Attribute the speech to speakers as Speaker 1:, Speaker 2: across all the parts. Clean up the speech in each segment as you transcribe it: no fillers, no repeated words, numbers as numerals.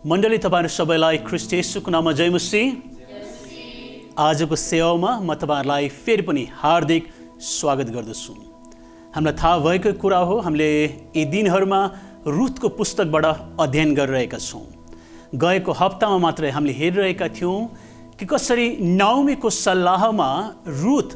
Speaker 1: मण्डली तपाईहरु सबैलाई ख्रीष्ट येशूको नाममा जय मसीह। आजको सेवामा म तपाईहरुलाई फेरि पनि हार्दिक स्वागत गर्दछु। हामीलाई थाहा भएको कुरा हो, हामीले यी दिनहरुमा रुथको पुस्तकबाट अध्ययन गरिरहेका छौं। गएको हप्तामा मात्रै हामीले हेरिरहेका थियौं कि कसरी नाओमीको सल्लाहमा रुथ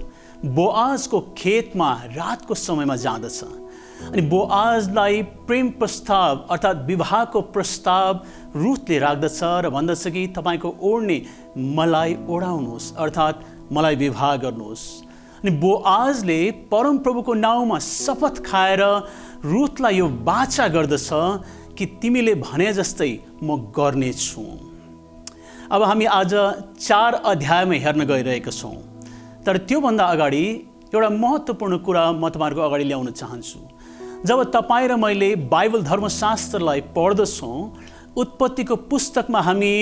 Speaker 1: बोआजको खेतमा रातको समयमा जाँदछ अनि बोआजलाई प्रेम प्रस्ताव अर्थात् विवाहको प्रस्ताव रुथले राख्दछ र भन्दछ कि तपाईको ओढ्ने मलाई ओढाउनुहोस् अर्थात् मलाई विवाह गर्नुहोस्। अनि बोआजले परमप्रभुको नाउँमा शपथ खाएर रुथलाई यो वाचा गर्दछ कि तिमीले भने जस्तै म गर्नेछु। अब हामी आज 4 अध्यायमा हेर्न गइरहेका छौं, तर त्योभन्दा अगाडि एउटा महत्त्वपूर्ण कुरा म तपाईहरुको अगाडि ल्याउन चाहन्छु। जब तपाईं र मैले बाइबल धर्मशास्त्रलाई पढ्दछौं, उत्पत्तिको पुस्तकमा हामी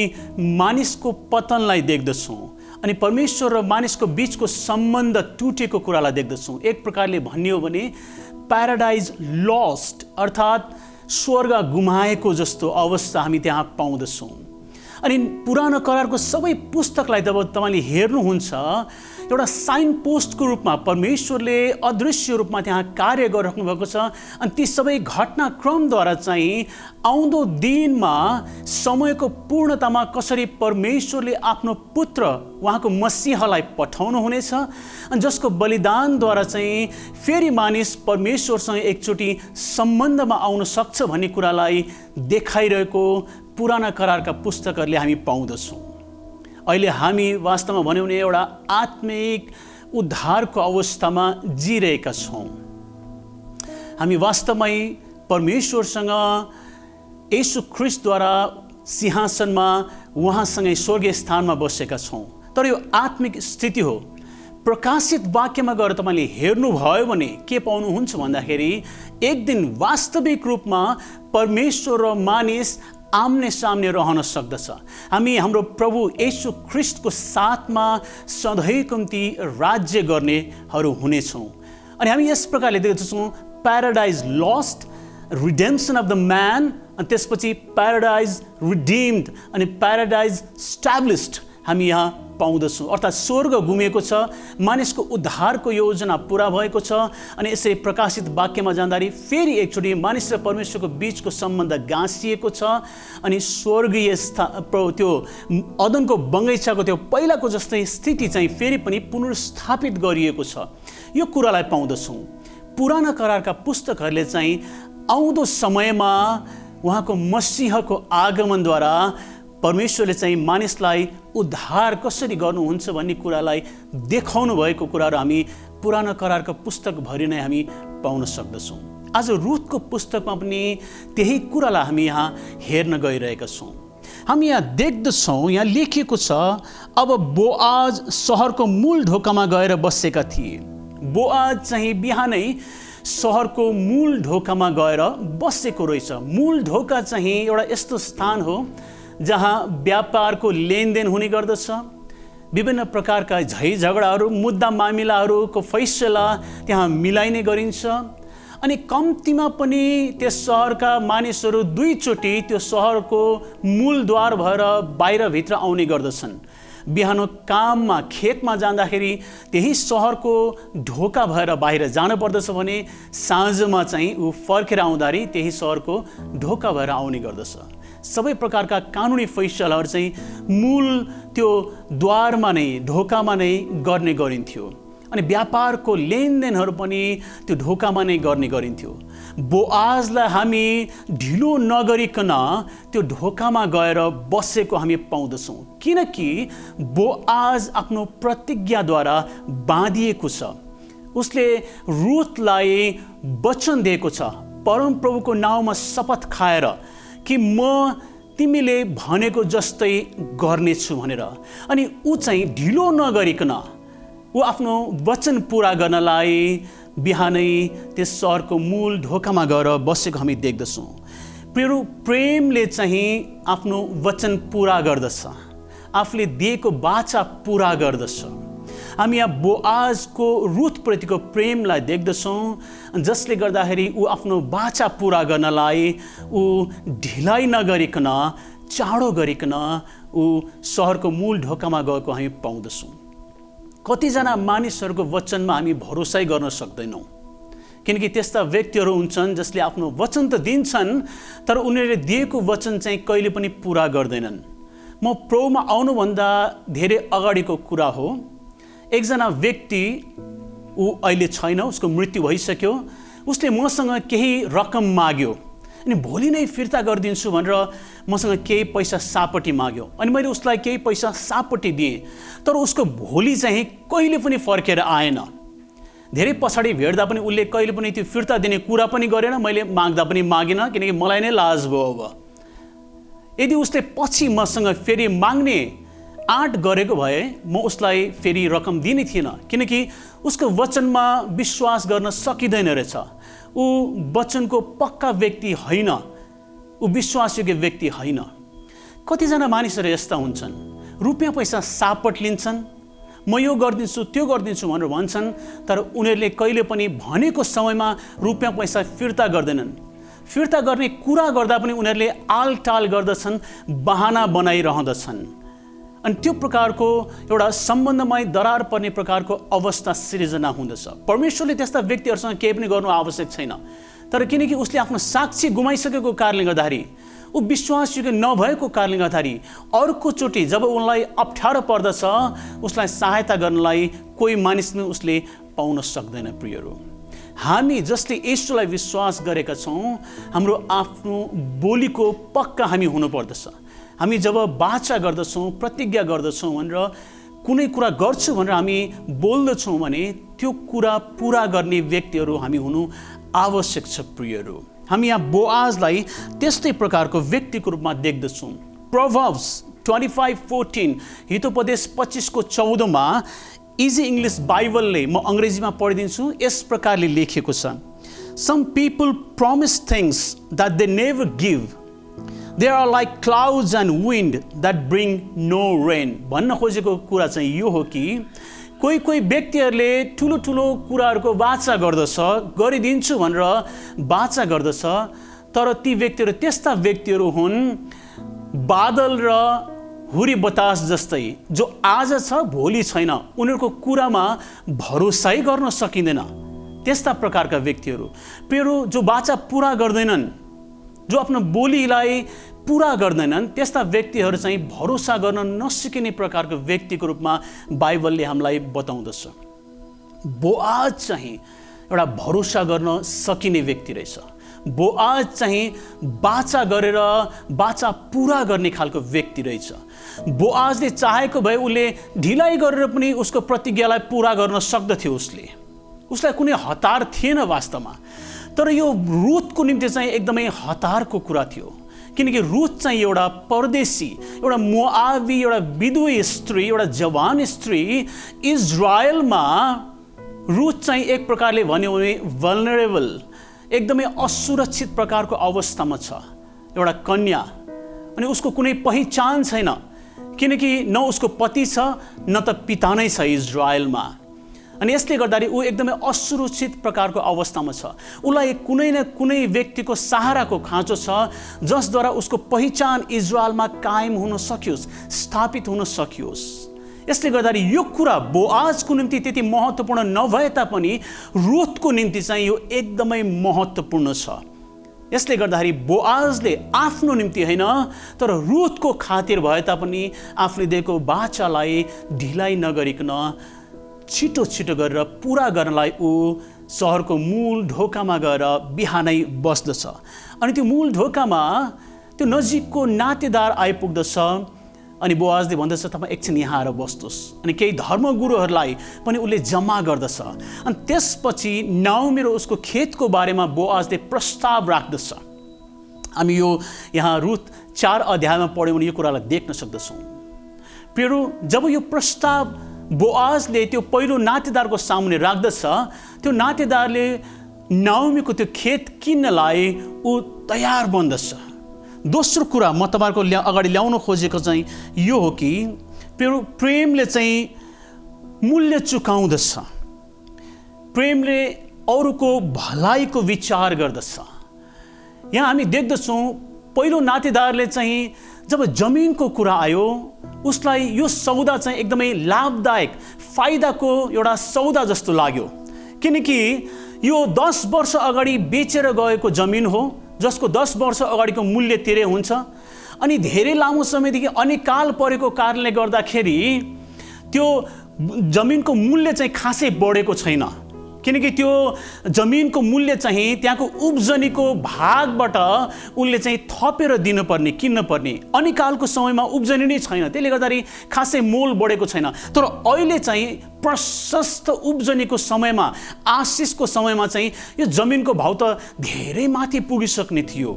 Speaker 1: मानिसको पतनलाई देख्दछौं अनि परमेश्वर र मानिसको बीचको सम्बन्ध टुटेको कुरालाई देख्दछौं। एक प्रकारले भन्यो भने प्याराडाइज लस्ट अर्थात् स्वर्ग गुमाएको जस्तो अवस्था हामी त्यहाँ पाउँदछौं। अनि पुरानो करारको सबै पुस्तकलाई जब तपाईले हेर्नुहुन्छ, एउटा साइन पोस्टको रूपमा परमेश्वरले अदृश्य रूपमा त्यहाँ कार्य गरिराख्नु भएको छ अनि ती सबै घटनाक्रमद्वारा चाहिँ आउँदो दिनमा समयको पूर्णतामा कसरी परमेश्वरले आफ्नो पुत्र उहाँको मसीहलाई पठाउनु हुनेछ अनि जसको बलिदानद्वारा चाहिँ फेरि मानिस परमेश्वरसँग एकचोटि सम्बन्धमा आउन सक्छ भन्ने कुरालाई देखाइरहेको पुराना करारका पुस्तकहरूले हामी पाउँदछौँ। अहिले हामी वास्तवमा भन्यौं भने एउटा आत्मिक उद्धारको अवस्थामा जिरहेका छौं। हामी वास्तवमै परमेश्वरसँग येशू ख्रीष्टद्वारा सिंहासनमा उहाँसँगै स्वर्गीय स्थानमा बसेका छौं। तर यो आत्मिक स्थिति हो। प्रकाशित वाक्यमा गएर तपाईले हेर्नुभयो भने के पाउनुहुन्छ भन्दाखेरि एक दिन वास्तविक रूपमा परमेश्वर र मानिस आम्ने सामने रहन सक्दछ। हामी हाम्रो प्रभु येशू ख्रीष्टको साथमा सधैँको निम्ति राज्य गर्नेहरू हुनेछौँ। अनि हामी यस प्रकारले देख्दछौँ paradise lost, redemption of the man, अनि त्यसपछि प्याराडाइज रिडिम्ड अनि प्याराडाइज स्ट्याब्लिस्ड हामी यहाँ पाउँदछौँ। अर्थात् स्वर्ग गुमेको छ, मानिसको उद्धारको योजना पूरा भएको छ अनि यसरी प्रकाशित वाक्यमा जाँदाखेरि फेरि एकचोटि मानिस र परमेश्वरको बीचको सम्बन्ध गाँसिएको छ अनि स्वर्गीय त्यो अदनको बगैँचाको त्यो पहिलाको जस्तै स्थिति चाहिँ फेरि पनि पुनर्स्थापित गरिएको छ। यो कुरालाई पाउँदछौँ। पुराना करारका पुस्तकहरूले चाहिँ आउँदो समयमा उहाँको मसीहको आगमनद्वारा परमेश्वरले चाहिँ मानिसलाई उद्धार कसरी गर्नुहुन्छ भन्ने कुरालाई देखाउनु भएको कुराहरू हामी पुरानो करारको पुस्तकभरि नै हामी पाउन सक्दछौँ। आज रुथको पुस्तकमा पनि त्यही कुरालाई हामी यहाँ हेर्न गइरहेका छौँ। हामी यहाँ देख्दछौँ, यहाँ लेखिएको छ, अब बोआज सहरको मूल ढोकामा गएर बसेका थिए। बोआज चाहिँ बिहानै सहरको मूल ढोकामा गएर बसेको रहेछ। मूल ढोका चाहिँ एउटा यस्तो स्थान हो जहाँ व्यापारको लेनदेन हुने गर्दछ, विभिन्न प्रकारका झै झगडाहरू, मुद्दा मामिलाहरूको फैसला त्यहाँ मिलाइने गरिन्छ अनि कम्तीमा पनि त्यस सहरका मानिसहरू 2 चोटि त्यो सहरको मूलद्वार भएर बाहिरभित्र आउने गर्दछन्। बिहान काममा खेतमा जाँदाखेरि त्यही सहरको ढोका भएर बाहिर जानु पर्दछ भने साँझमा चाहिँ ऊ फर्केर आउँदाखेरि त्यही सहरको ढोका भएर आउने गर्दछ। सबै प्रकारका कानुनी फैसलाहरू चाहिँ मूल त्यो द्वारमा नै, ढोकामा नै गर्ने गरिन्थ्यो अनि व्यापारको लेनदेनहरू पनि त्यो ढोकामा नै गर्ने गरिन्थ्यो। बोआजलाई हामी ढिलो नगरिकन त्यो ढोकामा गएर बसेको हामी पाउँदछौँ, किनकि बोआज आफ्नो प्रतिज्ञाद्वारा बाँधिएको छ। उसले रुथलाई वचन दिएको छ, परमप्रभुको नाउँमा शपथ खाएर कि म तिमीले भनेको जस्तै गर्नेछु भनेर। अनि ऊ चाहिँ ढिलो नगरिकन ऊ आफ्नो वचन पूरा गर्नलाई बिहानै त्यस सहरको मूल ढोकामा गएर बसेको हामी देख्दछौँ। प्रेमले चाहिँ आफ्नो वचन पूरा गर्दछ, आफूले दिएको वाचा पूरा गर्दछ। हामी यहाँ बोआजको रुथप्रतिको प्रेमलाई देख्दछौँ, जसले गर्दाखेरि ऊ आफ्नो वाचा पूरा गर्नलाई ऊ ढिलाइ नगरिकन चाँडो गरिकन ऊ सहरको मूल ढोकामा गएको हामी पाउँदछौँ। कतिजना मानिसहरूको वचनमा हामी भरोसै गर्न सक्दैनौँ, किनकि त्यस्ता व्यक्तिहरू हुन्छन् जसले आफ्नो वचन त दिन्छन् तर उनीहरूले दिएको वचन चाहिँ कहिले पनि पुरा गर्दैनन्। म प्रभुमा आउनुभन्दा धेरै अगाडिको कुरा हो, एकजना व्यक्ति ऊ अहिले छैन, उसको मृत्यु भइसक्यो। उसले मसँग केही रकम माग्यो अनि भोलि नै फिर्ता गरिदिन्छु भनेर मसँग केही पैसा सापट्टि माग्यो अनि मैले उसलाई केही पैसा सापट्टि दिएँ, तर उसको भोलि चाहिँ कहिले पनि फर्केर आएन। धेरै पछाडि भेट्दा पनि उसले कहिले पनि त्यो फिर्ता दिने कुरा पनि गरेन, मैले माग्दा पनि मागिनँ, किनकि मलाई नै लाज भयो। अब यदि उसले पछि मसँग फेरि माग्ने आँट गरेको भए म उसलाई फेरि रकम दिने थिएन, किनकि उसको वचनमा विश्वास गर्न सकिँदैन रहेछ। ऊ वचनको पक्का व्यक्ति होइन, ऊ विश्वासयोग्य व्यक्ति होइन। कतिजना मानिसहरू यस्ता हुन्छन्, रुपियाँ पैसा सापट लिन्छन्, म यो गरिदिन्छु त्यो गरिदिन्छु भनेर भन्छन्, तर उनीहरूले कहिले पनि भनेको समयमा रुपियाँ पैसा फिर्ता गर्दैनन्। फिर्ता गर्ने कुरा गर्दा पनि उनीहरूले आलटाल गर्दछन्, बहाना बनाइरहँदछन् अनि त्यो प्रकारको एउटा सम्बन्धमै दरार पर्ने प्रकारको अवस्था सिर्जना हुँदछ। परमेश्वरले त्यस्ता व्यक्तिहरूसँग केही पनि गर्नु आवश्यक छैन, तर किनकि उसले आफ्नो साक्षी गुमाइसकेको कारणले गर्दाखेरि, ऊ विश्वासयोग्य नभएको कारणले गर्दाखेरि अर्कोचोटि जब उनलाई अप्ठ्यारो पर्दछ उसलाई सहायता गर्नलाई कोही मानिस नै उसले पाउन सक्दैन। प्रियहरू, हामी जसले येशूलाई विश्वास गरेका छौँ, हाम्रो आफ्नो बोलीको पक्का हामी हुनुपर्दछ। हामी जब वाचा गर्दछौँ, प्रतिज्ञा गर्दछौँ भनेर कुनै कुरा गर्छु भनेर हामी बोल्दछौँ भने त्यो कुरा पुरा गर्ने व्यक्तिहरू हामी हुनु आवश्यक छ। प्रियहरू, हामी यहाँ बोआजलाई त्यस्तै प्रकारको व्यक्तिको रूपमा देख्दछौँ। प्रोभर्ब्स 25:14 हितोपदेश 25:14 इजी इङ्ग्लिस बाइबलले, म अङ्ग्रेजीमा पढिदिन्छु, यस प्रकारले लेखेको छ, some people promise things that they never give, they are like clouds and wind that bring no rain. भन्न खोजेको कुरा चाहिँ यो हो कि कोही कोही व्यक्तिहरूले ठुलो ठुलो कुराहरूको वाचा गर्दछ, गरिदिन्छु भनेर वाचा गर्दछ, तर ती व्यक्तिहरू त्यस्ता व्यक्तिहरू हुन् बादल र हुरी बतास जस्तै, जो आज छ भोलि छैन, उनीहरूको कुरामा भरोसै गर्न सकिँदैन। त्यस्ता प्रकारका व्यक्तिहरू प्रियहरू, जो वाचा पुरा गर्दैनन्, जो आफ्नो बोलीलाई पुरा गर्दैनन्, त्यस्ता व्यक्तिहरू चाहिँ भरोसा गर्न नसिकिने प्रकारको व्यक्तिको रूपमा बाइबलले हामीलाई बताउँदछ। बोआज चाहिँ एउटा भरोसा गर्न सकिने व्यक्ति रहेछ। बोआज चाहिँ वाचा गरेर वाचा पुरा गर्ने खालको व्यक्ति रहेछ। बोआजले चाहेको भए उसले ढिलाइ गरेर पनि उसको प्रतिज्ञालाई पुरा गर्न सक्दथ्यो। उसलाई कुनै हतार थिएन वास्तवमा, तर यो रुथको निम्ति चाहिँ एकदमै हतारको कुरा थियो, किनकि रुथ चाहिँ एउटा परदेशी, एउटा मोआबी, एउटा विधुवी स्त्री, एउटा जवान स्त्री। इजरायलमा रुथ चाहिँ एक प्रकारले भन्यो भने भल्नरेबल, एकदमै असुरक्षित प्रकारको अवस्थामा छ, एउटा कन्या, अनि उसको कुनै पहिचान छैन, किनकि न उसको पति छ न त पिता नै छ इजरायलमा। अनि यसले गर्दाखेरि ऊ एकदमै असुरक्षित प्रकारको अवस्थामा छ। उसलाई कुनै न कुनै व्यक्तिको सहाराको खाँचो छ, जसद्वारा उसको पहिचान इजरायलमा कायम हुन सकियोस्, स्थापित हुन सकियोस्। यसले गर्दाखेरि यो कुरा बोआजको निम्ति त्यति महत्त्वपूर्ण नभए तापनि रुथको निम्ति चाहिँ यो एकदमै महत्त्वपूर्ण छ। यसले गर्दाखेरि बोआजले आफ्नो निम्ति होइन तर रुथको खातिर भए तापनि आफूले दिएको वाचालाई ढिलाइ नगरिकन छिटो छिटो गरेर पुरा गर्नलाई ऊ सहरको मूल ढोकामा गएर बिहानै बस्दछ। अनि त्यो मूल ढोकामा त्यो नजिकको नातेदार आइपुग्दछ अनि बोआजले भन्दछ, तपाईँ एकछिन यहाँ आएर बस्नुहोस्। अनि केही धर्मगुरुहरूलाई पनि उसले जम्मा गर्दछ। अनि त्यसपछि नाओमी र उसको खेतको बारेमा बोआजले प्रस्ताव राख्दछ। हामी यो यहाँ रुथ 4 अध्यायमा पढ्यौँ भने यो कुरालाई देख्न सक्दछौँ। प्रियहरू, जब यो प्रस्ताव बोआजले त्यो पहिलो नातेदारको सामुने राख्दछ, त्यो नातेदारले नाओमीको त्यो खेत किन्नलाई ऊ तयार बन्दछ। दोस्रो कुरा म तपाईँहरूको अगाडि ल्याउन खोजेको चाहिँ यो हो कि प्रेमले चाहिँ मूल्य चुकाउँदछ। प्रेमले अरूको भलाइको विचार गर्दछ। यहाँ हामी देख्दछौँ पहिलो नातेदारले चाहिँ जब जमिनको कुरा आयो उसलाई यो सौदा चाहिँ एकदमै लाभदायक फाइदाको एउटा सौदा जस्तो लाग्यो, किनकि यो 10 वर्ष अगाडि बेचेर गएको जमिन हो जसको 10 वर्ष अगाडिको मूल्य तिरै हुन्छ। अनि धेरै लामो समयदेखि अनिकाल परेको कारणले गर्दाखेरि त्यो जमिनको मूल्य चाहिँ खासै बढेको छैन, किनकि त्यो जमिनको मूल्य चाहिँ त्यहाँको उब्जनीको भागबाट उनले चाहिँ थपेर दिनुपर्ने, किन्नुपर्ने। अनिकालको समयमा उब्जनी नै छैन, त्यसले गर्दाखेरि खासै मोल बढेको छैन। तर अहिले चाहिँ प्रशस्त उब्जनीको समयमा, आशिषको समयमा चाहिँ यो जमिनको भाउ त धेरै माथि पुगिसक्ने थियो।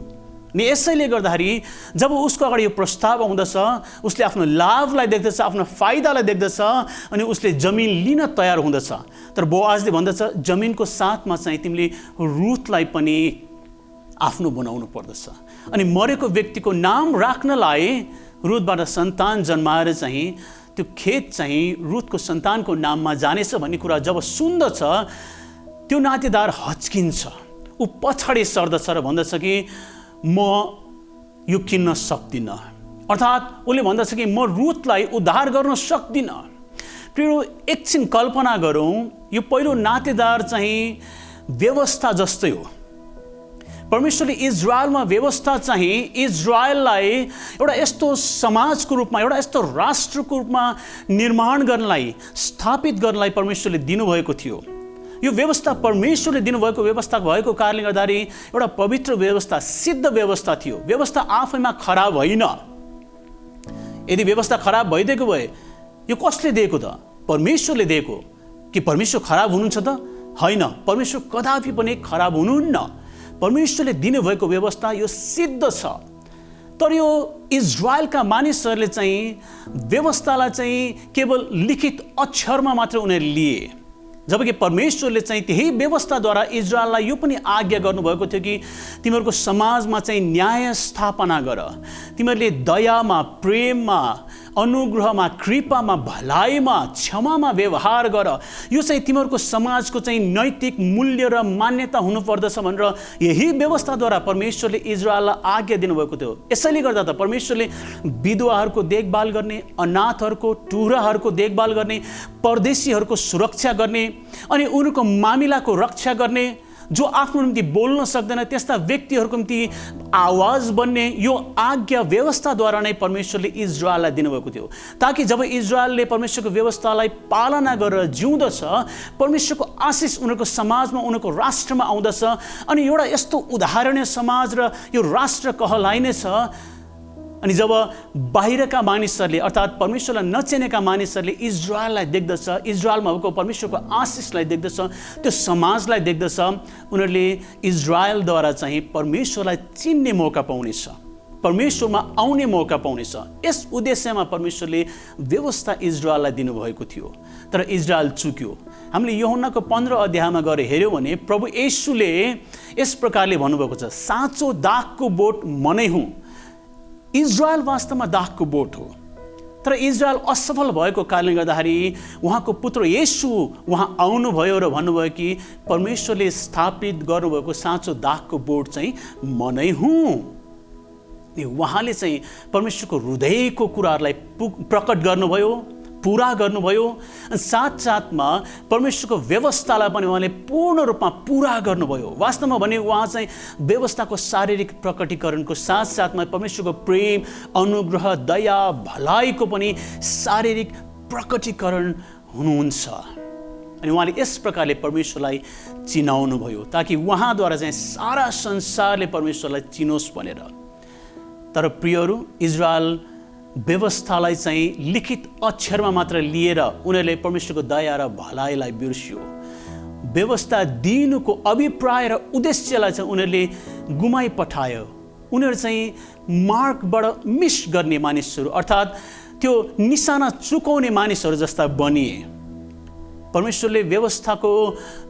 Speaker 1: नि यसैले गर्दाखेरि जब उसको अगाडि यो प्रस्ताव आउँदछ, उसले आफ्नो लाभलाई देख्दछ, आफ्नो फाइदालाई देख्दछ अनि उसले जमिन लिन तयार हुँदछ। तर बोआजले भन्दछ जमिनको साथमा चाहिँ तिमीले रुथलाई पनि आफ्नो बनाउनु पर्दछ। अनि मरेको व्यक्तिको नाम राख्नलाई रुथबाट सन्तान जन्माएर चाहिँ त्यो खेत चाहिँ रुथको सन्तानको नाममा जानेछ भन्ने कुरा जब सुन्दछ त्यो नातेदार हच्किन्छ, ऊ पछाडि सर्दछ र भन्दछ कि म यो किन्न सक्दिनँ। अर्थात् उसले भन्दछ कि म रुथलाई उद्धार गर्न सक्दिनँ। प्रिय, एकछिन कल्पना गरौँ, यो पहिलो नातेदार चाहिँ व्यवस्था जस्तै हो। परमेश्वरले इजरायलमा व्यवस्था चाहिँ इजरायललाई एउटा यस्तो समाजको रूपमा, एउटा यस्तो राष्ट्रको रूपमा निर्माण गर्नलाई, स्थापित गर्नलाई परमेश्वरले दिनुभएको थियो। यो व्यवस्था परमेश्वरले दिनुभएको व्यवस्था भएको कारणले गर्दाखेरि एउटा पवित्र व्यवस्था, सिद्ध व्यवस्था थियो। व्यवस्था आफैमा खराब होइन। यदि व्यवस्था खराब भइदिएको भए यो कसले दिएको त? परमेश्वरले दिएको। कि परमेश्वर खराब हुनुहुन्छ त? होइन, परमेश्वर कदापि पनि खराब हुनुहुन्न। परमेश्वरले दिनुभएको व्यवस्था यो सिद्ध छ। तर यो इजरायलका मानिसहरूले चाहिँ व्यवस्थालाई चाहिँ केवल लिखित अक्षरमा मात्र उनीहरूले लिए, जबकि परमेश्वरले चाहिँ त्यही व्यवस्थाद्वारा इजरायललाई यो पनि आज्ञा गर्नुभएको थियो कि तिमीहरूको समाजमा चाहिँ न्याय स्थापना गर, तिमीहरूले दयामा, प्रेममा, अनुग्रहमा, कृपामा, भलाइमा, क्षमामा व्यवहार गर। यो चाहिँ तिमीहरूको समाजको चाहिँ नैतिक मूल्य र मान्यता हुनुपर्दछ भनेर यही व्यवस्थाद्वारा परमेश्वरले इजरायललाई आज्ञा दिनुभएको थियो। यसैले गर्दा त परमेश्वरले विधवाहरूको देखभाल गर्ने, अनाथहरूको, टुराहरूको देखभाल गर्ने, परदेशीहरूको सुरक्षा गर्ने अनि उनीहरूको मामिलाको रक्षा गर्ने, जो आफ्नो निम्ति बोल्न सक्दैन त्यस्ता व्यक्तिहरूको निम्ति आवाज बन्ने, यो आज्ञा व्यवस्थाद्वारा नै परमेश्वरले इजरायललाई दिनुभएको थियो। ताकि जब इजरायलले परमेश्वरको व्यवस्थालाई पालना गरेर जिउँदछ, परमेश्वरको आशिष उनीहरूको समाजमा, उनीहरूको राष्ट्रमा आउँदछ अनि एउटा यस्तो उदाहरणीय समाज र यो राष्ट्र कहलाइनेछ। अनि जब बाहिरका मानिसहरूले अर्थात् परमेश्वरलाई नचिनेका मानिसहरूले इजरायललाई देख्दछ, इजरायलमा भएको परमेश्वरको आशिषलाई देख्दछ, त्यो समाजलाई देख्दछ, उनीहरूले इजरायलद्वारा चाहिँ परमेश्वरलाई चिन्ने मौका पाउनेछ, परमेश्वरमा आउने मौका पाउनेछ। यस उद्देश्यमा परमेश्वरले व्यवस्था इजरायललाई दिनुभएको थियो। तर इजरायल चुक्यो। हामीले यूहन्नाको 15 अध्यायमा गएर हेऱ्यौँ भने प्रभु येशूले यस प्रकारले भन्नुभएको छ, साँचो दागको बोट म नै हुँ। इजरायल वास्तवमा दागको बोट हो, तर इजरायल असफल भएको कारणले गर्दाखेरि उहाँको पुत्र येशू उहाँ आउनुभयो र भन्नुभयो कि परमेश्वरले स्थापित गर्नुभएको साँचो दागको बोट चाहिँ म नै हुँ। उहाँले चाहिँ परमेश्वरको हृदयको कुराहरूलाई प्रकट गर्नुभयो, पुरा गर्नुभयो। साथसाथमा परमेश्वरको व्यवस्थालाई पनि उहाँले पूर्ण रूपमा पुरा गर्नुभयो। वास्तवमा भने उहाँ चाहिँ व्यवस्थाको शारीरिक प्रकटीकरणको साथसाथमा परमेश्वरको प्रेम, अनुग्रह, दया, भलाइको पनि शारीरिक प्रकटीकरण हुनुहुन्छ। अनि उहाँले यस प्रकारले परमेश्वरलाई चिनाउनु भयो ताकि उहाँद्वारा चाहिँ सारा संसारले परमेश्वरलाई चिनोस् भनेर। तर प्रियहरू, इजरायल व्यवस्थालाई चाहिँ लिखित अक्षरमा मात्र लिएर उनीहरूले परमेश्वरको दया र भलाइलाई बिर्स्यो। व्यवस्था दिनुको अभिप्राय र उद्देश्यलाई चाहिँ उनीहरूले गुमाइ पठायो। उनीहरू चाहिँ मार्गबाट मिस गर्ने मानिसहरू अर्थात् त्यो निशाना चुकाउने मानिसहरू जस्ता बनिए। परमेश्वरले व्यवस्थाको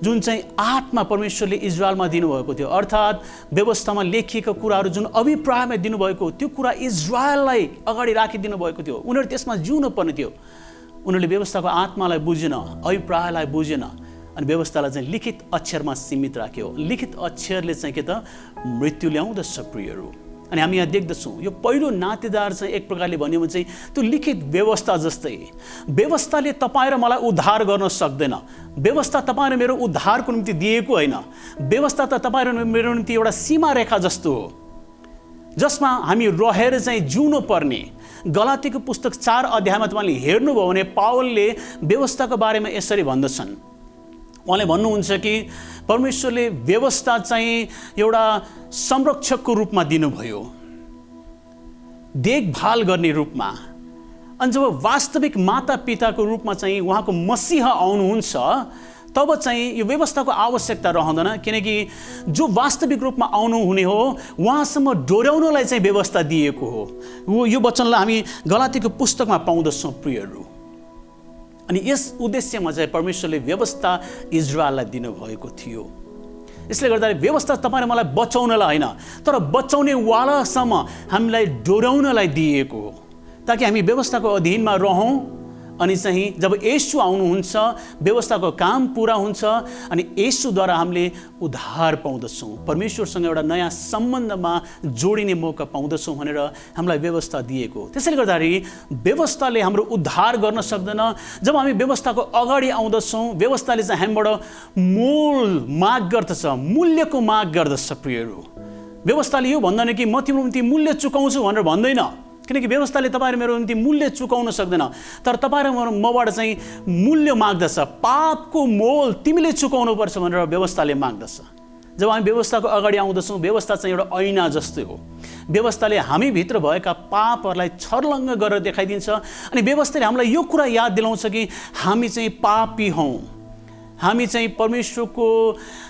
Speaker 1: जुन चाहिँ आत्मा परमेश्वरले इजरायलमा दिनुभएको थियो, अर्थात् व्यवस्थामा लेखिएका कुराहरू जुन अभिप्रायमा दिनुभएको त्यो कुरा इजरायललाई अगाडि राखिदिनु भएको थियो। उनीहरू त्यसमा जिउनु पर्ने थियो। उनीहरूले व्यवस्थाको आत्मालाई बुझेन, अभिप्रायलाई बुझेन अनि व्यवस्थालाई चाहिँ लिखित अक्षरमा सीमित राख्यो। लिखित अक्षरले चाहिँ के त मृत्यु ल्याउँदछ प्रियहरू। अनि हामी यहाँ देख्दछौँ यो पहिलो नातेदार चाहिँ एक प्रकारले भन्यो भने चाहिँ त्यो लिखित व्यवस्था जस्तै। व्यवस्थाले तपाईँ र मलाई उद्धार गर्न सक्दैन। व्यवस्था तपाईँ र मेरो उद्धारको निम्ति दिएको होइन। व्यवस्था त तपाईँ र मेरो निम्ति एउटा सीमा रेखा जस्तो हो जसमा हामी रहेर चाहिँ जिउनु पर्ने। गलातीको पुस्तक 4 अध्यायमा तपाईँले हेर्नुभयो भने पावलले व्यवस्थाको बारेमा यसरी भन्दछन्। उहाँले भन्नुहुन्छ कि परमेश्वरले व्यवस्था चाहिँ एउटा संरक्षकको रूपमा दिनुभयो, देखभाल गर्ने रूपमा। अनि जब वास्तविक माता पिताको रूपमा चाहिँ उहाँको मसीहा आउनुहुन्छ तब चाहिँ यो व्यवस्थाको आवश्यकता रहँदैन, किनकि जो वास्तविक रूपमा आउनुहुने हो उहाँसम्म डोर्याउनलाई चाहिँ व्यवस्था दिएको हो। यो वचनलाई हामी गलातीको पुस्तकमा पाउँदछौँ प्रियहरू। अनि यस उद्देश्यमा चाहिँ परमेश्वरले व्यवस्था इजरायललाई दिनुभएको थियो। यसले गर्दा व्यवस्था तपाईँ र मलाई बचाउनलाई होइन तर बचाउनेवालासम्म हामीलाई डोर्याउनलाई दिएको हो, ताकि हामी व्यवस्थाको अधीनमा रहौँ। अनि चाहिँ जब येशू आउनुहुन्छ व्यवस्थाको काम पुरा हुन्छ अनि येशूद्वारा हामीले उद्धार पाउँदछौँ, परमेश्वरसँग एउटा नयाँ सम्बन्धमा जोडिने मौका पाउँदछौँ भनेर हामीलाई व्यवस्था दिएको। त्यसैले गर्दाखेरि व्यवस्थाले हाम्रो उद्धार गर्न सक्दैन। जब हामी व्यवस्थाको अगाडि आउँदछौँ व्यवस्थाले चाहिँ हामीबाट मोल माग गर्दछ, मूल्यको माग गर्दछ प्रियहरू। व्यवस्थाले यो भन्दैन कि म तिम्रो निम्ति मूल्य चुकाउँछु भनेर भन्दैन, किनकि व्यवस्थाले तपाईँ र मेरो निम्ति मूल्य चुकाउन सक्दैन। तर तपाईँ र मबाट चाहिँ मूल्य माग्दछ, पापको मोल तिमीले चुकाउनुपर्छ भनेर व्यवस्थाले माग्दछ। जब हामी व्यवस्थाको अगाडि आउँदछौँ व्यवस्था चाहिँ एउटा ऐना जस्तै हो। व्यवस्थाले हामीभित्र भएका पापहरूलाई छर्लङ्ग गरेर देखाइदिन्छ अनि व्यवस्थाले हामीलाई यो कुरा याद दिलाउँछ कि हामी चाहिँ पापी हौँ, हामी चाहिँ परमेश्वरको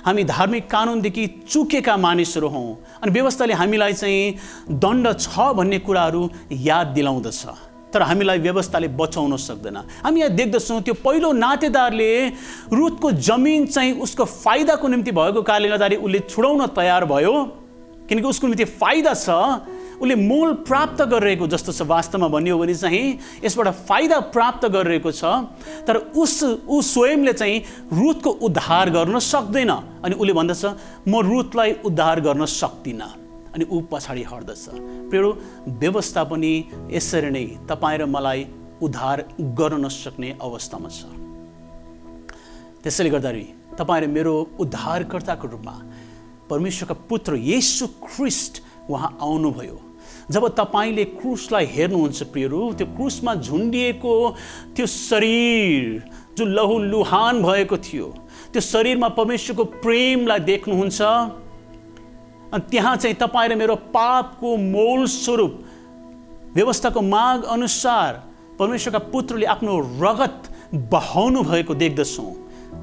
Speaker 1: हामी धार्मिक कानुनदेखि चुकेका मानिसहरू हौँ। अनि व्यवस्थाले हामीलाई चाहिँ दण्ड छ भन्ने कुराहरू याद दिलाउँदछ, तर हामीलाई व्यवस्थाले बचाउन सक्दैन। हामी यहाँ देख्दछौँ त्यो पहिलो नातेदारले रुथको जमिन चाहिँ उसको फाइदाको निम्ति भएको कारणले गर्दाखेरि उसले छुडाउन तयार भयो, किनकि उसको निम्ति फाइदा छ, उसले मोल प्राप्त गरिरहेको जस्तो छ। वास्तवमा भन्ने हो भने चाहिँ यसबाट फाइदा प्राप्त गरिरहेको छ, तर ऊ स्वयंले चाहिँ रुथको उद्धार गर्न सक्दैन। अनि उसले भन्दछ म रुथलाई उद्धार गर्न सक्दिनँ, अनि ऊ पछाडि हट्दछ। प्रियहरू, व्यवस्था पनि यसरी नै तपाईँ र मलाई उद्धार गर्न नसक्ने अवस्थामा छ। त्यसैले गर्दाखेरि तपाईँ र मेरो उद्धारकर्ताको रूपमा परमेश्वरका पुत्र येशू ख्रिस्ट उहाँ आउनुभयो। जब तपाईँले क्रुसलाई हेर्नुहुन्छ प्रियहरू, त्यो क्रुसमा झुन्डिएको त्यो शरीर जो लहुलुहान भएको थियो, त्यो शरीरमा परमेश्वरको प्रेमलाई देख्नुहुन्छ। अनि त्यहाँ चाहिँ तपाईँ र मेरो पापको मोल स्वरूप व्यवस्थाको माग अनुसार परमेश्वरका पुत्रले आफ्नो रगत बहाउनु भएको देख्दछौँ,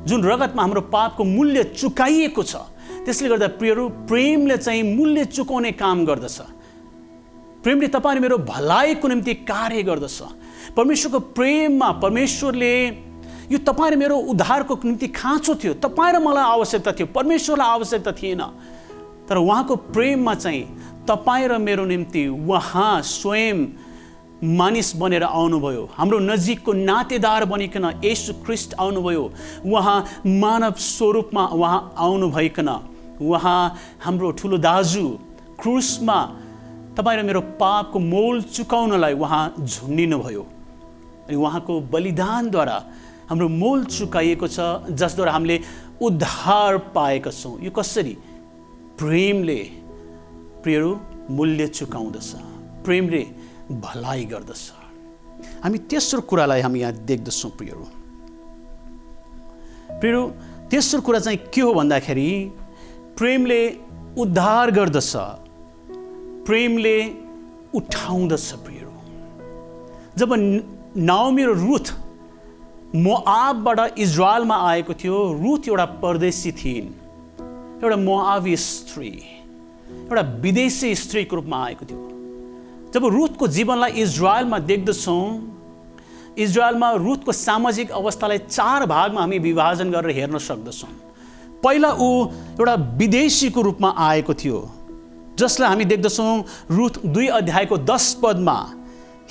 Speaker 1: जुन रगतमा हाम्रो पापको मूल्य चुकाइएको छ। त्यसले गर्दा प्रियहरू, प्रेमले चाहिँ मूल्य चुकाउने काम गर्दछ। प्रेमले तपाईँ मेरो भलाइको निम्ति कार्य गर्दछ। परमेश्वरको प्रेममा परमेश्वरले यो तपाईँ र मेरो उद्धारको निम्ति खाँचो थियो। तपाईँ र मलाई आवश्यकता थियो, परमेश्वरलाई आवश्यकता थिएन। तर उहाँको प्रेममा चाहिँ तपाईँ र मेरो निम्ति उहाँ स्वयं मानिस बनेर आउनुभयो, हाम्रो नजिकको नातेदार बनिकन येशू ख्रिस्ट आउनुभयो। उहाँ मानव स्वरूपमा उहाँ आउनु भइकन उहाँ हाम्रो ठुलो दाजु क्रुसमा तपाईँ र मेरो पापको मोल चुकाउनलाई उहाँ झुन्डिनुभयो। अनि उहाँको बलिदानद्वारा हाम्रो मोल चुकाइएको छ, जसद्वारा हामीले उद्धार पाएका छौँ। यो कसरी? प्रेमले प्रियहरू मूल्य चुकाउँदछ, प्रेमले भलाइ गर्दछ। हामी तेस्रो कुरालाई हामी यहाँ देख्दछौँ प्रियहरू। तेस्रो कुरा चाहिँ के हो भन्दाखेरि प्रेमले उद्धार गर्दछ, प्रेमले उठाउँदछ प्रियहरू। जब नाओमी र रुथ मोआबबाट इजरायलमा आएको थियो, रुथ एउटा परदेशी थिइन्, एउटा मोआबी स्त्री, एउटा विदेशी स्त्रीको रूपमा आएको थियो। जब रुथको जीवनलाई इजरायलमा देख्दछौँ, इजरायलमा रुथको सामाजिक अवस्थालाई 4 भागमा हामी विभाजन गरेर हेर्न सक्दछौँ। पहिला ऊ एउटा विदेशीको रूपमा आएको थियो, जसलाई हामी देख्दछौँ रुथ 2 अध्यायको 10 पदमा।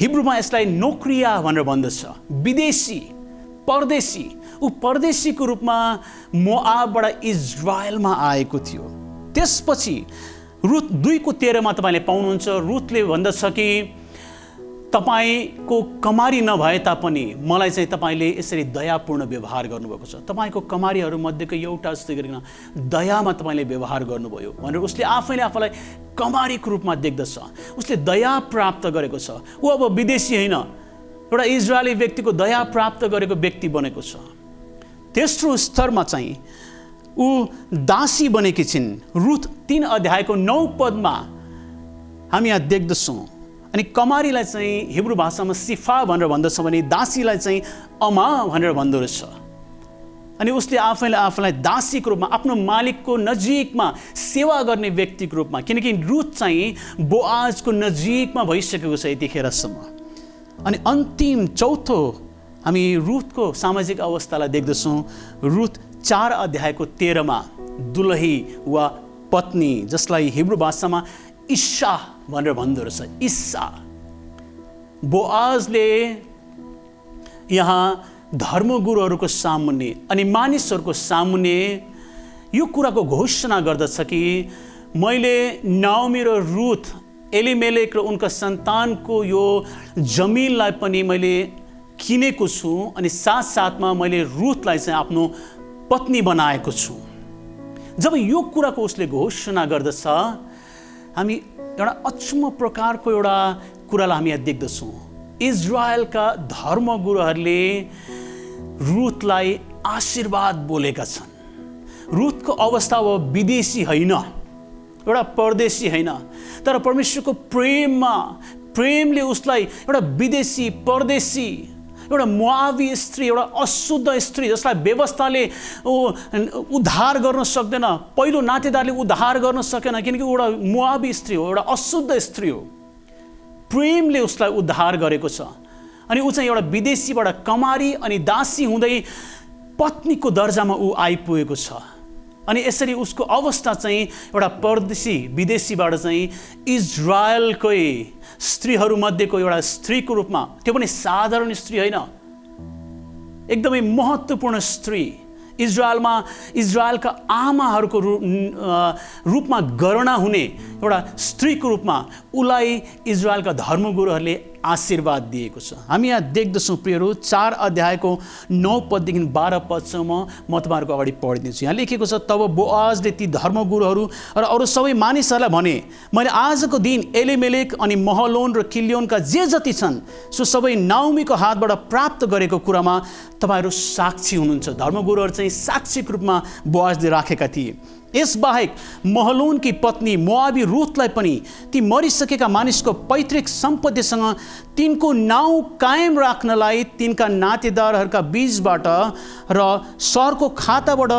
Speaker 1: हिब्रूमा यसलाई नोक्रिया भनेर भन्दछ, विदेशी, परदेशी। ऊ परदेशीको रूपमा मोआबबाट इजरायलमा आएको थियो। त्यसपछि रुथ 2:13 तपाईँले पाउनुहुन्छ। रुथले भन्दछ कि तपाईँको कमारी नभए तापनि मलाई चाहिँ तपाईँले यसरी दयापूर्ण व्यवहार गर्नुभएको छ। तपाईँको कमारीहरूमध्येको एउटा जस्तै गरिकन दयामा तपाईँले व्यवहार गर्नुभयो भनेर उसले आफैले आफूलाई कमारीको रूपमा देख्दछ। उसले दया प्राप्त गरेको छ। ऊ अब विदेशी होइन, एउटा इजरायली व्यक्तिको दया प्राप्त गरेको व्यक्ति बनेको छ। तेस्रो स्तरमा चाहिँ ऊ दासी बनेकी छिन्। रुथ 3:9 हामी यहाँ देख्दछौँ। अनि कमारीलाई चाहिँ हिब्रू भाषामा सिफा भनेर भन्दछ भने दासीलाई चाहिँ अमा भनेर भन्दो रहेछ। अनि उसले आफूलाई दासीको रूपमा आफ्नो मालिकको नजिकमा सेवा गर्ने व्यक्तिको रूपमा, किनकि रुथ चाहिँ बोआजको नजिकमा भइसकेको छ यतिखेरसम्म। अनि अन्तिम चौथो हामी रुथको सामाजिक अवस्थालाई देख्दछौँ। रुथ 4:13 दुलही वा पत्नी, जसलाई हिब्रू भाषामा इस्सा भनेर भन्दो रहेछ। इस्सा। बोआजले यहाँ धर्मगुरुहरूको सामुन्ने अनि मानिसहरूको सामुन्ने यो कुराको घोषणा गर्दछ कि मैले नाओमी र रुथ, एलिमेलेक र उनका सन्तानको यो जमिनलाई पनि मैले किनेको छु अनि साथसाथमा मैले रुथलाई चाहिँ आफ्नो पत्नी बनाएको छु। जब यो कुराको उसले घोषणा गर्दछ, हामी एउटा अचम्म प्रकारको एउटा कुरालाई हामी यहाँ देख्दछौँ। इजरायलका धर्मगुरुहरूले रुथलाई आशीर्वाद बोलेका छन्। रुथको अवस्था अब विदेशी होइन, एउटा परदेशी होइन, तर परमेश्वरको प्रेमले उसलाई एउटा विदेशी, परदेशी, एउटा मोआबी स्त्री, एउटा अशुद्ध स्त्री जसलाई व्यवस्थाले उद्धार गर्न सक्दैन, पहिलो नातेदारले उद्धार गर्न सकेन किनकि एउटा मोआबी स्त्री हो, एउटा अशुद्ध स्त्री हो। प्रेमले उसलाई उद्धार गरेको छ। अनि ऊ चाहिँ एउटा विदेशीबाट कमारी अनि दासी हुँदै पत्नीको दर्जामा ऊ आइपुगेको छ। अनि यसरी उसको अवस्था चाहिँ एउटा परदेशी, विदेशीबाट चाहिँ इजरायलकै स्त्रीहरूमध्येको एउटा स्त्रीको रूपमा, त्यो पनि साधारण स्त्री होइन, एकदमै महत्त्वपूर्ण स्त्री, इजरायलका आमाहरूको रूपमा गणना हुने एउटा स्त्रीको रूपमा उसलाई इजरायलका धर्मगुरुहरूले आशीर्वाद दिएको छ। हामी यहाँ देख्दछौँ प्रियहरू, 4:9 देखि 12 म तपाईँहरूको अगाडि पढिदिन्छु। यहाँ लेखेको छ, तब बोआजले ती धर्मगुरुहरू र अरू सबै मानिसहरूलाई भने, मैले आजको दिन एलिमेलेक अनि महलोन र किल्योनका जे जति छन् सो सबै नाओमीको हातबाट प्राप्त गरेको कुरामा तपाईँहरू साक्षी हुनुहुन्छ। धर्मगुरुहरू चाहिँ साक्षीको रूपमा बोआजले राखेका थिए। यसबाहेक महलोनकी पत्नी मोआबी रुथलाई पनि ती मरिसकेका मानिसको पैतृक सम्पत्तिसँग तिनको नाउँ कायम राख्नलाई तिनका नातेदारहरूका बीचबाट र सहरको खाताबाट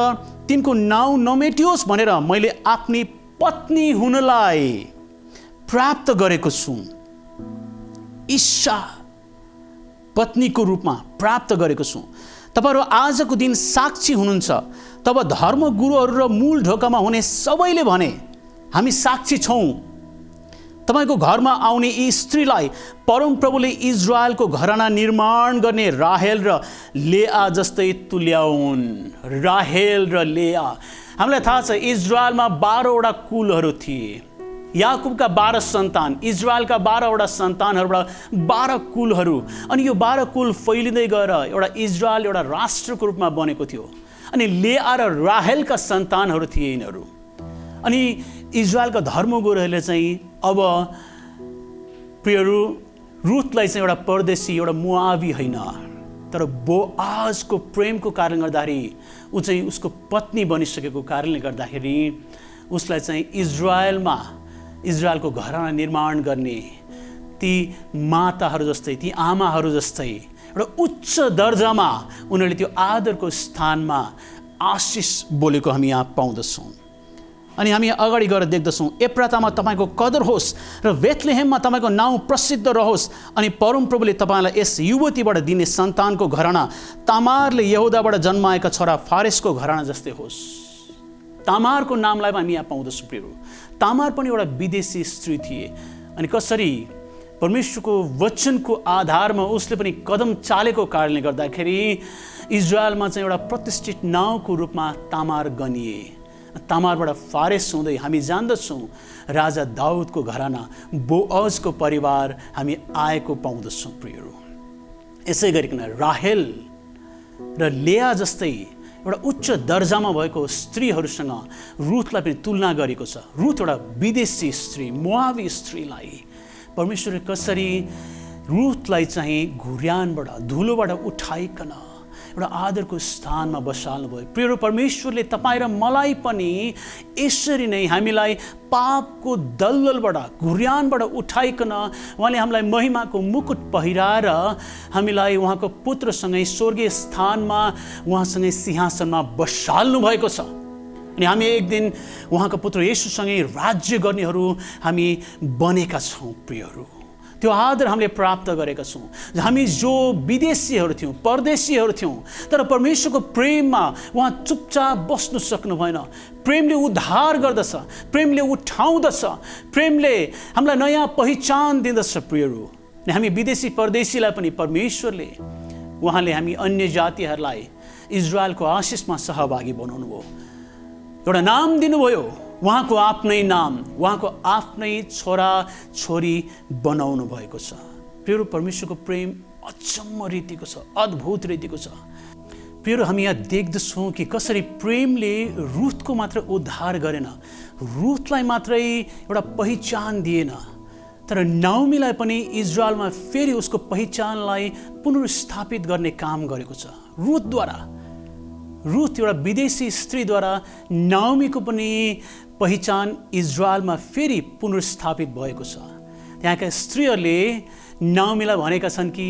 Speaker 1: तिनको नाउँ नमेटियोस् भनेर मैले आफ्नी पत्नी हुनलाई प्राप्त गरेको छु। इस्सा पत्नीको रूपमा प्राप्त गरेको छु। तपाईहरु आजको दिन साक्षी हुनुहुन्छ। तब धर्मगुरुहरू र मूल ढोकामा हुने सबैले भने, हामी साक्षी छौं। तपाईको घरमा आउने यी स्त्रीलाई परमप्रभुले इजरायलको घराना निर्माण गर्ने राहेल र लेआ जस्तै तुल्याउन्। राहेल र लेआ, हामीलाई थाहा छ इजरायलमा 12 वटा कुलहरू थिए। याकुबका 12 सन्तान, इजरायलका 12 वटा सन्तानहरूबाट 12 कुलहरू, अनि यो 12 कुल फैलिँदै गएर एउटा इजरायल एउटा राष्ट्रको रूपमा बनेको थियो। अनि लेआ र राहेलका सन्तानहरू थिए यिनीहरू। अनि इजरायलका धर्मगुरुहरूले चाहिँ अब प्रियहरू रुथलाई चाहिँ एउटा परदेशी, एउटा मोआबी होइन, तर बोआजको प्रेमको कारणले गर्दाखेरि ऊ चाहिँ उसको पत्नी बनिसकेको कारणले गर्दाखेरि उसलाई चाहिँ इजरायलको घराना निर्माण गर्ने ती माताहरू जस्तै, ती आमाहरू जस्तै एउटा उच्च दर्जामा उनीहरूले त्यो आदरको स्थानमा आशिष बोलेको हामी यहाँ पाउँदछौँ। अनि हामी अगाडि गएर देख्दछौँ, एप्रातामा तपाईँको कदर होस् र बेथलेहेममा तपाईँको नाउँ प्रसिद्ध रहोस्। अनि परमप्रभुले तपाईँलाई यस युवतीबाट दिने सन्तानको घराना तामारले यहुदाबाट जन्माएका छोरा फारेसको घराना जस्तै होस्। तामारको नामलाई हामी यहाँ पाउँदछौँ प्रियहरू। तामार पनि एउटा विदेशी स्त्री थिए। अनि कसरी परमेश्वरको वचनको आधारमा उसले पनि कदम चालेको कारणले गर्दाखेरि इजरायलमा चाहिँ एउटा प्रतिष्ठित नाउँको रूपमा तामार गनिए। तामारबाट फारेस हुँदै हामी जान्दछौँ राजा दाउदको घराना बोअजको परिवार हामी आएको पाउँदछौँ प्रियहरू। यसै गरिकन राहेल र लेया जस्तै एउटा उच्च दर्जामा भएको स्त्रीहरूसँग रुथलाई पनि तुलना गरेको छ। रुथ एउटा विदेशी स्त्री, मोआबी स्त्रीलाई परमेश्वरले कसरी रुथलाई चाहिँ घुर्यानबाट धुलोबाट उठाइकन एउटा आदरको स्थानमा बसाल्नु भयो। प्रिय परमेश्वरले तपाईँ र मलाई पनि यसरी नै हामीलाई पापको दलदलबाट घुर्यानबाट उठाइकन उहाँले हामीलाई महिमाको मुकुट पहिराएर हामीलाई उहाँको पुत्रसँगै स्वर्गीय स्थानमा उहाँसँगै सिंहासनमा बसाल्नु भएको छ। अनि हामी एक दिन उहाँको पुत्र येशूसँगै राज्य गर्नेहरू हामी बनेका छौँ। प्रियहरू त्यो आदर हामीले प्राप्त गरेका छौँ। हामी जो विदेशीहरू थियौँ, परदेशीहरू थियौँ, तर परमेश्वरको प्रेममा उहाँ चुपचाप बस्नु सक्नु भएन। प्रेमले उद्धार गर्दछ, प्रेमले उठाउँदछ, प्रेमले हामीलाई नयाँ पहिचान दिँदछ। प्रियहरू हामी विदेशी परदेशीलाई पनि परमेश्वरले उहाँले हामी अन्य जातिहरूलाई इजरायलको आशिषमा सहभागी बनाउनु भयो। एउटा नाम दिनुभयो, उहाँको आफ्नै नाम, उहाँको आफ्नै छोरा छोरी बनाउनु भएको छ। प्रिय परमेश्वरको प्रेम अचम्म रीतिको छ, अद्भुत रीतिको छ। प्रिय हामी यहाँ देख्दछौँ कि कसरी प्रेमले रुथको मात्र उद्धार गरेन, रुथलाई मात्रै एउटा पहिचान दिएन, तर नाओमीलाई पनि इजरायलमा फेरि उसको पहिचानलाई पुनर्स्थापित गर्ने काम गरेको छ रुथद्वारा। रुथ एउटा विदेशी स्त्रीद्वारा नाओमीको पनि पहिचान इजरायलमा फेरि पुनर्स्थापित भएको छ। त्यहाँका स्त्रीहरूले नाओमीलाई भनेका छन् कि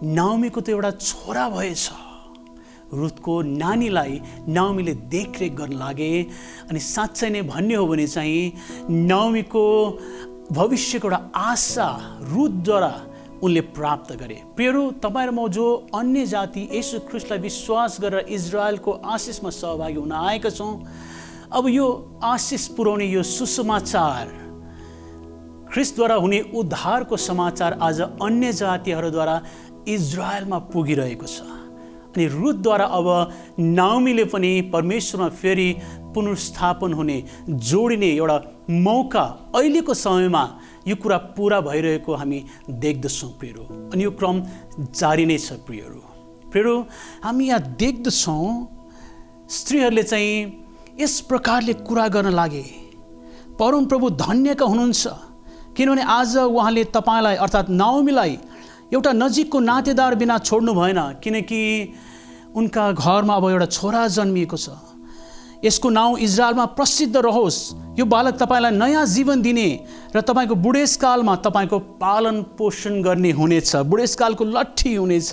Speaker 1: नाओमीको त एउटा छोरा भएछ। रुथको नानीलाई नाओमीले देखरेख गर्न लागे। अनि साँच्चै नै भन्ने हो भने चाहिँ नाओमीको भविष्यको एउटा आशा रुथद्वारा उनले प्राप्त गरे। प्रियहरू तपाईँ र म जो अन्य जाति येशू ख्रीष्टलाई विश्वास गरेर इजरायलको आशिषमा सहभागी हुन आएका छौँ, अब यो आशिष पुर्याउने यो सुसमाचार, ख्रीष्टद्वारा हुने उद्धारको समाचार आज अन्य जातिहरूद्वारा इजरायलमा पुगिरहेको छ। अनि रुथद्वारा अब नाओमीले पनि परमेश्वरमा फेरि पुनर्स्थापन हुने, जोडिने एउटा मौका अहिलेको समयमा यो कुरा पुरा भइरहेको हामी देख्दछौँ। प्रियहरू अनि यो क्रम जारी नै छ। प्रियहरू हामी यहाँ देख्दछौँ स्त्रीहरूले चाहिँ यस प्रकारले कुरा गर्न लागे। परमप्रभु धन्यका हुनुहुन्छ, किनभने आज उहाँले तपाईँलाई अर्थात् नाओमीलाई एउटा नजिकको नातेदार बिना छोड्नु भएन, किनकि उनका घरमा अब एउटा छोरा जन्मिएको छ। यसको नाउँ इजरायलमा प्रसिद्ध रहोस्। यो बालक तपाईँलाई नयाँ जीवन दिने र तपाईँको बुढेसकालमा तपाईँको पालन पोषण गर्ने हुनेछ, बुढेसकालको लट्ठी हुनेछ।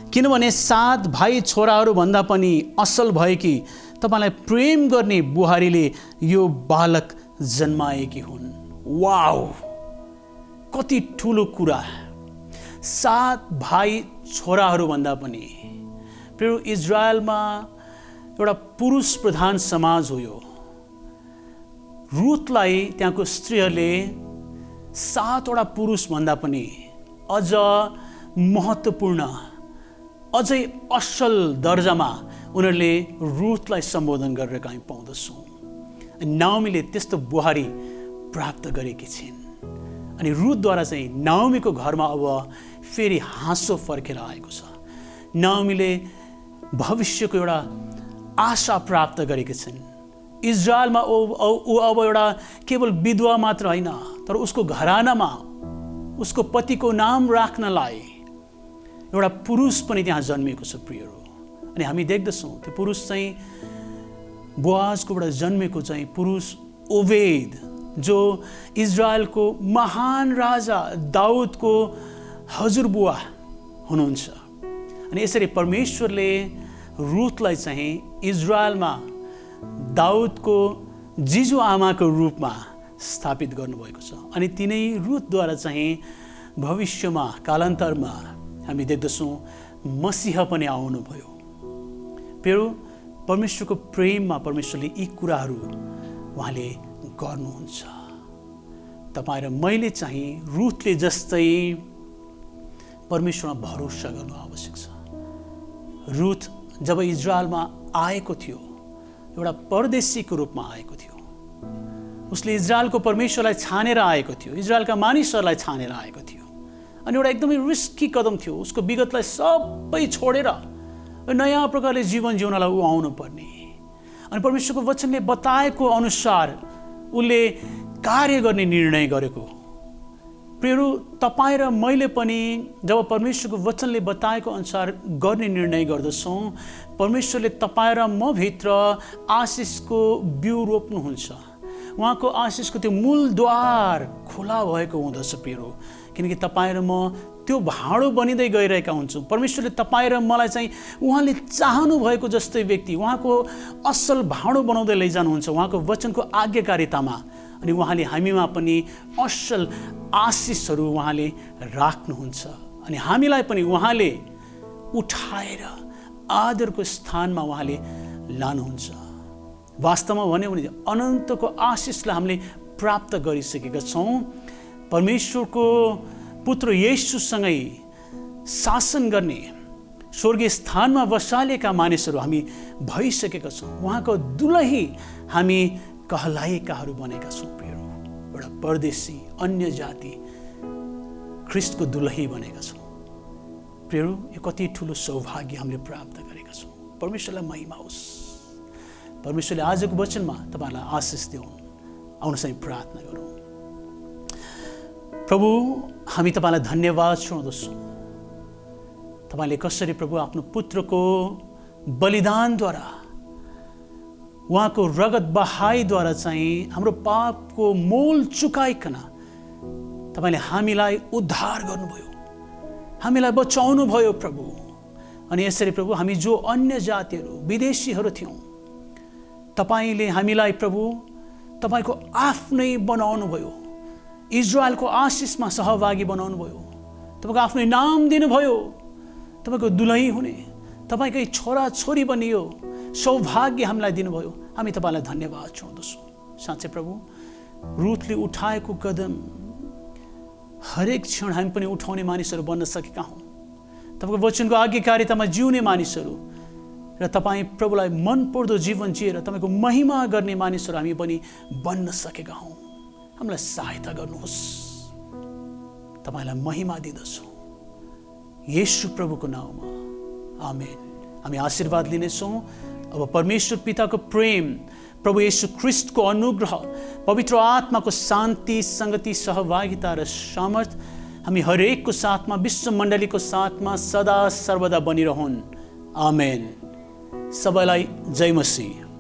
Speaker 1: किनभने 7 भाइ छोराहरू भन्दा पनि असल भएकी तपाईँलाई प्रेम गर्ने बुहारीले यो बालक जन्माएकी हुन्। वाउ, कति ठुलो कुरा! 7 भाइ छोराहरू भन्दा पनि। प्रिय इजरायलमा एउटा पुरुष प्रधान समाज हो यो। रुथलाई त्यहाँको स्त्रीहरूले 7वटा पुरुष भन्दा पनि अझ महत्त्वपूर्ण, अझै असल दर्जामा उनीहरूले रुथलाई सम्बोधन गरेर हामी पाउँदछौँ। नाओमीले त्यस्तो बुहारी प्राप्त गरेकी छिन्। अनि रुथद्वारा चाहिँ नाओमीको घरमा अब फेरि हाँसो फर्केर आएको छ। नाओमीले भविष्यको एउटा आशा प्राप्त गरेकी छिन्। इजरायलमा ऊ अब एउटा केवल विधवा मात्र होइन, तर उसको घरानामा उसको पतिको नाम राख्नलाई एउटा पुरुष पनि त्यहाँ जन्मिएको छ। प्रियहरू अनि हामी देख्दछौँ त्यो पुरुष चाहिँ बोआजकोबाट जन्मेको चाहिँ पुरुष ओबेद, जो इजरायलको महान राजा दाउदको हजुरबुवा हुनुहुन्छ। अनि यसरी परमेश्वरले रुथलाई चाहिँ इजरायलमा दाउदको जिजु आमाको रूपमा स्थापित गर्नुभएको छ। अनि तिनै रुथद्वारा चाहिँ भविष्यमा कालान्तरमा हामी देख्दछौँ मसीह पनि आउनुभयो। प्रिय परमेश्वरको प्रेममा परमेश्वरले यी कुराहरू उहाँले गर्नुहुन्छ। तपाईँ र मैले चाहिँ रुथले जस्तै परमेश्वरमा भरोसा गर्नु आवश्यक छ। रुथ जब इजरायलमा आएको थियो एउटा परदेशीको रूपमा आएको थियो। उसले इजरायलको परमेश्वरलाई छानेर आएको थियो, इजरायलका मानिसहरूलाई छानेर आएको थियो। अनि एउटा एकदमै रिस्की कदम थियो। उसको विगतलाई सबै छोडेर नयाँ प्रकारले जीवन जिउनलाई ऊ आउनु पर्ने। अनि परमेश्वरको वचनले बताएको अनुसार उसले कार्य गर्ने निर्णय गरेको। प्रियहरू, तपाईँ र मैले पनि जब परमेश्वरको वचनले बताएको अनुसार गर्ने निर्णय गर्दछौँ, परमेश्वरले तपाईँ र म भित्र आशिषको बिउ रोप्नुहुन्छ। उहाँको आशिषको त्यो मूलद्वार खुला भएको हुँदछ प्रियहरू, किनकि तपाईँ र म त्यो भाँडो बनिँदै गइरहेका हुन्छौँ। परमेश्वरले तपाईँ र मलाई चाहिँ उहाँले चाहनु भएको जस्तै व्यक्ति, उहाँको असल भाँडो बनाउँदै लैजानुहुन्छ उहाँको वचनको आज्ञाकारितामा। अनि उहाँले हामीमा पनि असल आशिषहरू उहाँले राख्नुहुन्छ। अनि हामीलाई पनि उहाँले उठाएर आदरको स्थानमा उहाँले लानुहुन्छ। वास्तवमा भन्यो भने अनन्तको आशिषलाई हामीले प्राप्त गरिसकेका छौँ। परमेश्वरको पुत्र येशूसँगै शासन गर्ने स्वर्गीय स्थानमा बसालेका मानिसहरू हामी भइसकेका छौँ। उहाँको दुलही हामी कहलाएकाहरू बनेका छौँ प्रियहरू। एउटा परदेशी अन्य जाति ख्रिस्टको दुलही बनेका छौँ प्रियहरू। यो कति ठुलो सौभाग्य हामीले प्राप्त गरेका छौँ। परमेश्वरलाई महिमा होस्। परमेश्वरले आजको वचनमा तपाईँलाई आशिष दिउन्। आउनुहोस् हामी प्रार्थना गरौँ। प्रभु, हामी तपाईँलाई धन्यवाद चढाउँदछौँ। तपाईँले कसरी प्रभु आफ्नो पुत्रको बलिदानद्वारा, उहाँको रगत बहाइद्वारा चाहिँ हाम्रो पापको मोल चुकाइकन तपाईँले हामीलाई उद्धार गर्नुभयो, हामीलाई बचाउनु भयो प्रभु। अनि यसरी प्रभु हामी जो अन्य जातिहरू विदेशीहरू थियौँ, तपाईँले हामीलाई प्रभु तपाईँको आफ्नै बनाउनु भयो। इजरायलको आशिषमा सहभागी बनाउनु भयो। तपाईँको आफ्नै नाम दिनुभयो। तपाईँको दुलही हुने, तपाईँकै छोरा छोरी बनियो सौभाग्य हामीलाई दिनुभयो। हामी तपाईँलाई धन्यवाद चढाउँदछौँ। साँच्चै प्रभु, रुथले उठाएको कदम हरेक क्षण हामी पनि उठाउने मानिसहरू बन्न सकेका हौँ। तपाईँको वचनको आज्ञाकारितामा जिउने मानिसहरू र तपाईँ प्रभुलाई मनपर्दो जीवन जिएर तपाईँको महिमा गर्ने मानिसहरू हामी पनि बन्न सकेका हौँ। हामीलाई सहायता गर्नुहोस्। तपाईँलाई महिमा दिँदछौँ येशू प्रभुको नाउँमा, आमेन। हामी आशीर्वाद लिनेछौँ। अब परमेश्वर पिताको प्रेम, प्रभु येशू ख्रिस्टको अनुग्रह, पवित्र आत्माको शान्ति, संगति, सहभागिता र सामर्थ हामी हरेकको साथमा, विश्व मण्डलीको साथमा सदा सर्वदा बनिरहन्। आमेन। सबैलाई जय मसीह।